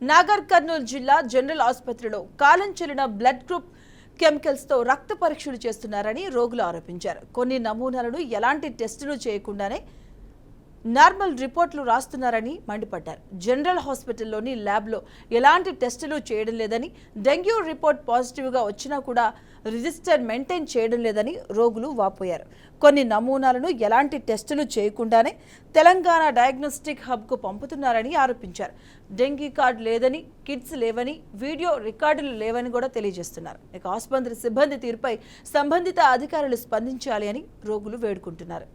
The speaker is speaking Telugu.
నాగర్ కర్నూలు జిల్లా జనరల్ ఆసుపత్రిలో కాలం చెల్లిన బ్లడ్ గ్రూప్ కెమికల్స్ తో రక్త పరీక్షలు చేస్తున్నారని రోగులు ఆరోపించారు. కొన్ని నమూనాలను ఎలాంటి టెస్టులు చేయకుండానే నార్మల్ రిపోర్టులు రాస్తున్నారని మండిపడ్డారు. జనరల్ హాస్పిటల్లోని ల్యాబ్లో ఎలాంటి టెస్టులు చేయడం లేదని, డెంగ్యూ రిపోర్ట్ పాజిటివ్గా వచ్చినా కూడా రిజిస్టర్ మెయింటైన్ చేయడం లేదని రోగులు వాపోయారు. కొన్ని నమూనాలను ఎలాంటి టెస్టులు చేయకుండానే తెలంగాణ డయాగ్నోస్టిక్ హబ్కు పంపుతున్నారని ఆరోపించారు. డెంగ్యూ కార్డు లేదని, కిట్స్ లేవని, వీడియో రికార్డులు లేవని కూడా తెలియజేస్తున్నారు. ఇక ఆసుపత్రి సిబ్బంది తీరుపై సంబంధిత అధికారులు స్పందించాలి అని రోగులు వేడుకుంటున్నారు.